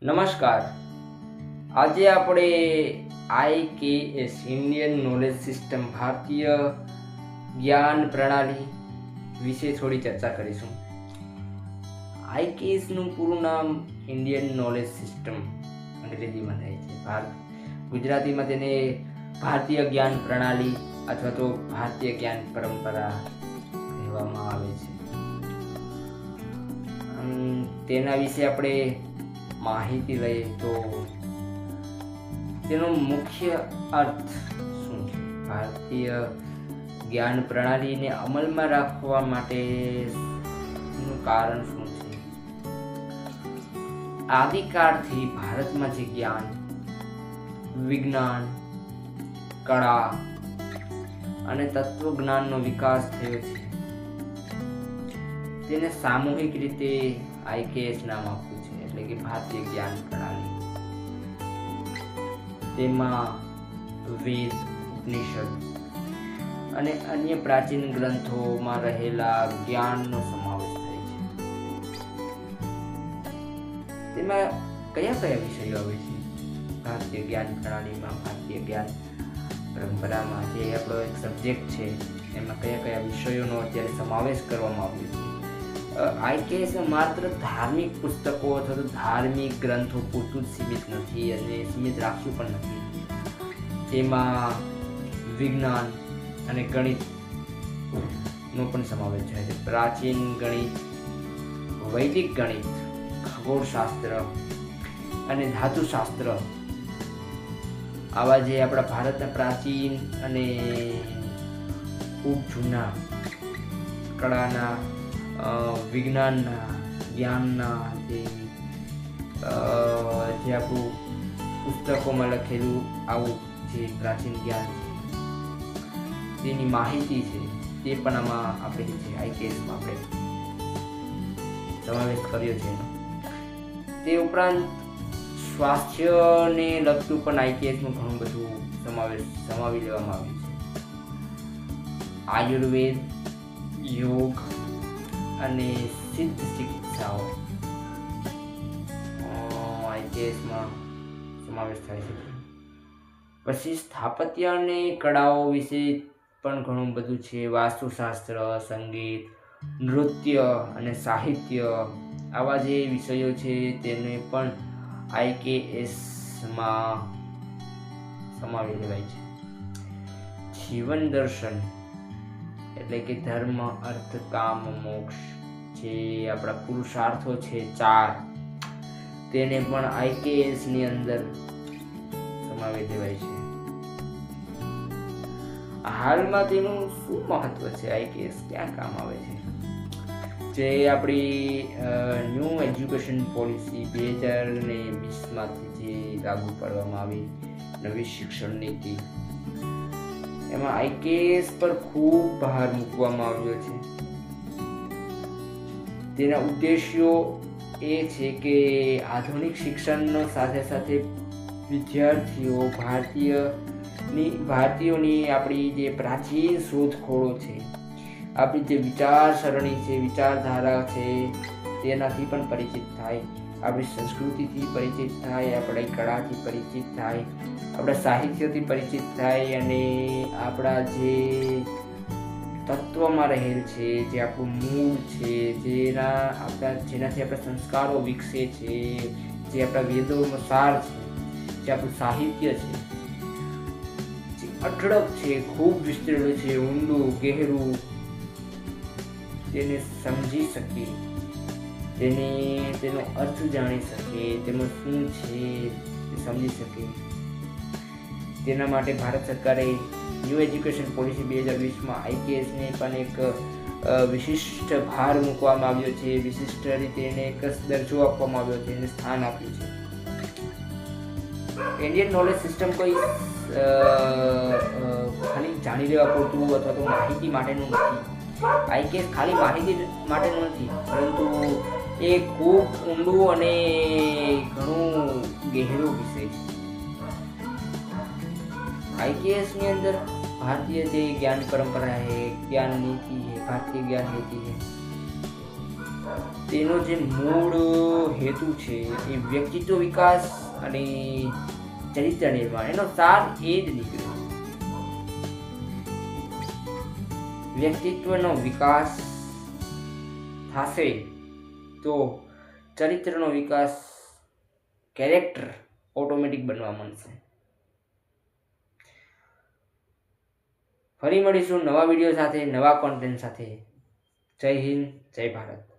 નમસ્કાર. આજે આપણે IKS ઇન્ડિયન નોલેજ સિસ્ટમ ભારતીય જ્ઞાન પ્રણાલી વિશે થોડી ચર્ચા કરીશું. IKS નું પૂરું નામ ઇન્ડિયન નોલેજ સિસ્ટમ અંગ્રેજીમાં થાય છે. ગુજરાતીમાં તેને ભારતીય જ્ઞાન પ્રણાલી અથવા તો ભારતીય જ્ઞાન પરંપરા કહેવામાં આવે છે. તેના વિશે આપણે માહિતી લઈએ તો તેનો મુખ્ય અર્થ શું છે? ભારતીય જ્ઞાન પ્રણાલીને અમલમાં રાખવા માટેનું કારણ શું છે? આદિકાળથી ભારતમાં જે જ્ઞાન, વિજ્ઞાન, કળા અને તત્વજ્ઞાનનો વિકાસ થયો છે તેને સામૂહિક રીતે IKS નામ આપ્યું છે, એટલે કે ભારતીય જ્ઞાન પ્રણાલી. તેમાં વેદ, ઉપનિષદ અને અન્ય પ્રાચીન ગ્રંથોમાં રહેલા જ્ઞાનનો સમાવેશ થાય છે. તેમાં કયા કયા વિષયો આવે છે? ભારતીય જ્ઞાન પ્રણાલીમાં, ભારતીય જ્ઞાન પરંપરામાં જે આપણો એક સબ્જેક્ટ છે એમાં કયા કયા વિષયોનો અત્યારે સમાવેશ કરવામાં આવ્યો છે? IKS માત્ર ધાર્મિક પુસ્તકો અથવા તો ધાર્મિક ગ્રંથો પૂરતું જ સીમિત નથી અને સીમિત રાખ્યું પણ નથી. તેમાં વિજ્ઞાન અને ગણિતનો પણ સમાવેશ થાય છે. પ્રાચીન ગણિત, વૈદિક ગણિત, ખગોળશાસ્ત્ર અને ધાતુશાસ્ત્ર આવા જે આપણા ભારતના પ્રાચીન અને ખૂબ જૂના કળાના, વિજ્ઞાનના, જ્ઞાનના જે આપણું પુસ્તકોમાં લખેલું આવું જે પ્રાચીન જ્ઞાન છે તેની માહિતી છે તે પણ આમાં આપેલી છે. IKSમાં આપણે સમાવેશ કર્યો છે. તે ઉપરાંત સ્વાસ્થ્યને લગતું પણ IKSમાં ઘણું બધું સમાવી લેવામાં આવ્યું છે. આયુર્વેદ, યોગ અને સિદ્ધ ચિકિત્સાઓ IKSમાં સમાવેશ થાય છે. પછી સ્થાપત્ય અને કળાઓ વિશે પણ ઘણું બધું છે. વાસ્તુશાસ્ત્ર, સંગીત, નૃત્ય અને સાહિત્ય આવા જે વિષયો છે તેને પણ IKSમાં સમાવી લેવાય છે. જીવન દર્શન એટલે કે ધર્મ, અર્થ, કામ, મોક્ષ જે આપણા પુરુષાર્થો છે 4 તેને પણ IKS ની અંદર સમાવી દેવાય છે. હાલમાં તેનું શું મહત્વ છે? IKS ક્યાં કામ આવે છે? જે આપણી ન્યૂ એજ્યુકેશન પોલિસી 2020માંથી જે લાગુ પાડવામાં આવી નવી શિક્ષણ નીતિ, એમાં IKS પર ખૂબ ભાર મૂકવામાં આવ્યો છે. તેના ઉદ્દેશ્યો એ છે કે આધુનિક શિક્ષણનો સાથે સાથે વિદ્યાર્થીઓ ભારતીયોની આપણી જે પ્રાચીન શોધખોળો છે, આપણી જે વિચારસરણી છે, વિચારધારા છે તેનાથી પણ પરિચિત થાય, આપણી સંસ્કૃતિથી પરિચિત થાય, આપણી કળાથી પરિચિત થાય, આપણા સાહિત્યથી પરિચિત થાય અને આપણા જે તત્વમાં રહેલ છે, જે આપણું મૂળ છે, જેનાથી આપણા સંસ્કારો વિકસે છે, જે આપણા વેદોનો સાર છે, જે આપણું સાહિત્ય છે જે અઢળક છે, ખૂબ વિસ્તરેલું છે, ઊંડું, ગહેરું, તેને સમજી શકીએ, તેનો અર્થ જાણી શકીએ, તેમાં શું છે તે સમજી શકીએ. તેના માટે ભારત સરકારે ન્યૂ એજ્યુકેશન પોલિસી 2020માં IKSને પણ એક વિશિષ્ટ ભાર મૂકવામાં આવ્યો છે. વિશિષ્ટ રીતે એને એક દરજ્જો આપવામાં આવ્યો છે, એને સ્થાન આપ્યું છે. ઇન્ડિયન નોલેજ સિસ્ટમ કોઈ ખાલી જાણી લેવા પૂરતું અથવા તો માહિતી માટેનું નથી. IKS ખાલી માહિતી માટેનું નથી, પરંતુ એ ખૂબ ઊંડું અને ઘણું ગહેરું વિષય છે. IKS ની અંદર भारतीय जो ज्ञान परंपरा है, ज्ञान नीति है, भारतीय ज्ञान नीति है, તેનો જે મૂળ હેતુ છે એ વ્યક્તિત્વ વિકાસ અને ચરિત્ર નિર્માણ, એનો સાર એ જ નીકળ્યો. વ્યક્તિત્વનો વિકાસ થશે તો ચરિત્રનો વિકાસ, કેરેક્ટર ઓટોમેટિક બનવા માંડશે. ફરી મળીશું નવા વિડીયો સાથે, નવા કોન્ટેન્ટ સાથે. જય હિન્દ, જય ભારત.